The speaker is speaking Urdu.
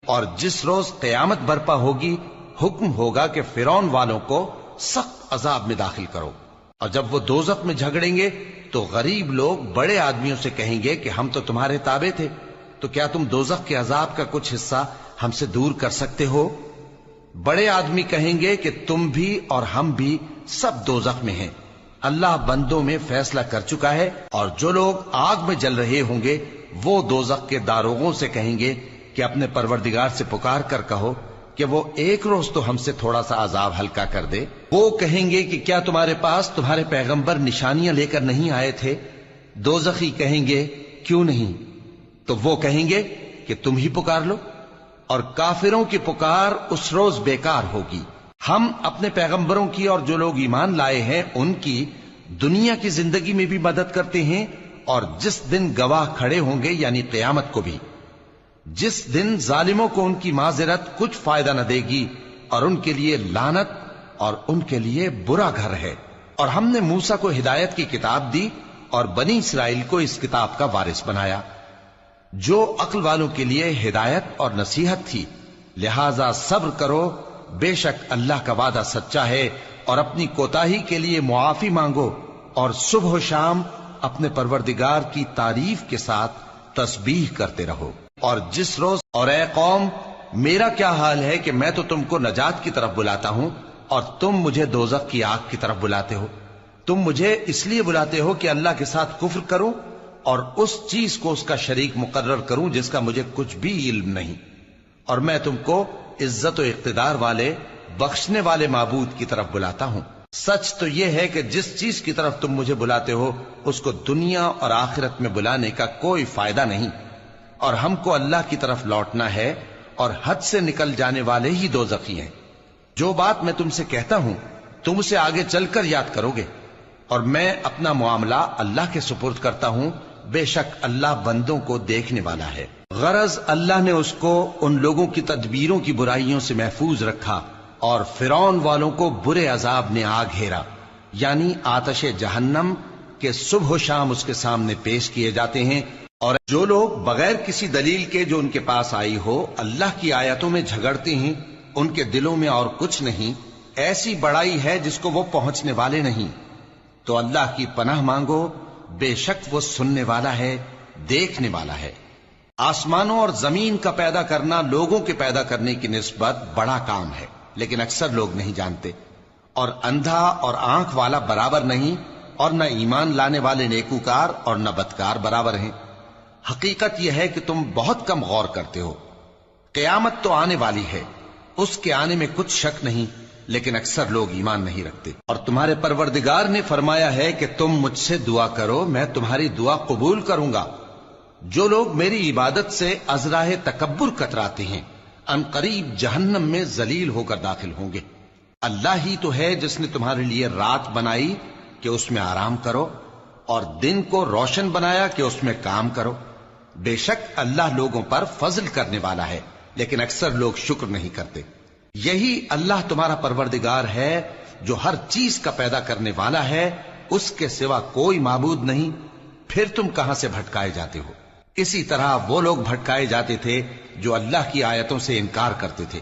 اور جس روز قیامت برپا ہوگی حکم ہوگا کہ فرعون والوں کو سخت عذاب میں داخل کرو، اور جب وہ دوزخ میں جھگڑیں گے تو غریب لوگ بڑے آدمیوں سے کہیں گے کہ ہم تو تمہارے تابع تھے، تو کیا تم دوزخ کے عذاب کا کچھ حصہ ہم سے دور کر سکتے ہو؟ بڑے آدمی کہیں گے کہ تم بھی اور ہم بھی سب دوزخ میں ہیں، اللہ بندوں میں فیصلہ کر چکا ہے، اور جو لوگ آگ میں جل رہے ہوں گے وہ دوزخ کے داروغوں سے کہیں گے کہ اپنے پروردگار سے پکار کر کہو کہ وہ ایک روز تو ہم سے تھوڑا سا عذاب ہلکا کر دے۔ وہ کہیں گے کہ کیا تمہارے پاس تمہارے پیغمبر نشانیاں لے کر نہیں آئے تھے؟ دوزخی کہیں گے کیوں نہیں؟ تو وہ کہیں گے کہ تم ہی پکار لو، اور کافروں کی پکار اس روز بیکار ہوگی۔ ہم اپنے پیغمبروں کی اور جو لوگ ایمان لائے ہیں ان کی دنیا کی زندگی میں بھی مدد کرتے ہیں، اور جس دن گواہ کھڑے ہوں گے یعنی قیامت کو بھی، جس دن ظالموں کو ان کی معذرت کچھ فائدہ نہ دے گی، اور ان کے لیے لعنت اور ان کے لیے برا گھر ہے۔ اور ہم نے موسیٰ کو ہدایت کی کتاب دی اور بنی اسرائیل کو اس کتاب کا وارث بنایا، جو عقل والوں کے لیے ہدایت اور نصیحت تھی۔ لہذا صبر کرو، بے شک اللہ کا وعدہ سچا ہے، اور اپنی کوتاہی کے لیے معافی مانگو، اور صبح و شام اپنے پروردگار کی تعریف کے ساتھ تسبیح کرتے رہو۔ اور جس روز، اور اے قوم میرا کیا حال ہے کہ میں تو تم کو نجات کی طرف بلاتا ہوں اور تم مجھے دوزخ کی آگ کی طرف بلاتے ہو۔ تم مجھے اس لیے بلاتے ہو کہ اللہ کے ساتھ کفر کروں اور اس چیز کو اس کا شریک مقرر کروں جس کا مجھے کچھ بھی علم نہیں، اور میں تم کو عزت و اقتدار والے بخشنے والے معبود کی طرف بلاتا ہوں۔ سچ تو یہ ہے کہ جس چیز کی طرف تم مجھے بلاتے ہو اس کو دنیا اور آخرت میں بلانے کا کوئی فائدہ نہیں، اور ہم کو اللہ کی طرف لوٹنا ہے، اور حد سے نکل جانے والے ہی دوزخی ہیں۔ جو بات میں تم سے کہتا ہوں تم اسے آگے چل کر یاد کرو گے، اور میں اپنا معاملہ اللہ کے سپرد کرتا ہوں، بے شک اللہ بندوں کو دیکھنے والا ہے۔ غرض اللہ نے اس کو ان لوگوں کی تدبیروں کی برائیوں سے محفوظ رکھا، اور فرعون والوں کو برے عذاب نے آ گھیرا، یعنی آتش جہنم کے صبح و شام اس کے سامنے پیش کیے جاتے ہیں۔ اور جو لوگ بغیر کسی دلیل کے جو ان کے پاس آئی ہو اللہ کی آیتوں میں جھگڑتے ہیں، ان کے دلوں میں اور کچھ نہیں، ایسی بڑائی ہے جس کو وہ پہنچنے والے نہیں۔ تو اللہ کی پناہ مانگو، بے شک وہ سننے والا ہے، دیکھنے والا ہے۔ آسمانوں اور زمین کا پیدا کرنا لوگوں کے پیدا کرنے کی نسبت بڑا کام ہے، لیکن اکثر لوگ نہیں جانتے۔ اور اندھا اور آنکھ والا برابر نہیں، اور نہ ایمان لانے والے نیکوکار اور نہ بدکار برابر ہیں۔ حقیقت یہ ہے کہ تم بہت کم غور کرتے ہو۔ قیامت تو آنے والی ہے، اس کے آنے میں کچھ شک نہیں، لیکن اکثر لوگ ایمان نہیں رکھتے۔ اور تمہارے پروردگار نے فرمایا ہے کہ تم مجھ سے دعا کرو، میں تمہاری دعا قبول کروں گا۔ جو لوگ میری عبادت سے ازراہ تکبر کتراتے ہیں ان قریب جہنم میں ذلیل ہو کر داخل ہوں گے۔ اللہ ہی تو ہے جس نے تمہارے لیے رات بنائی کہ اس میں آرام کرو، اور دن کو روشن بنایا کہ اس میں کام کرو۔ بے شک اللہ لوگوں پر فضل کرنے والا ہے، لیکن اکثر لوگ شکر نہیں کرتے۔ یہی اللہ تمہارا پروردگار ہے جو ہر چیز کا پیدا کرنے والا ہے، اس کے سوا کوئی معبود نہیں، پھر تم کہاں سے بھٹکائے جاتے ہو؟ اسی طرح وہ لوگ بھٹکائے جاتے تھے جو اللہ کی آیتوں سے انکار کرتے تھے۔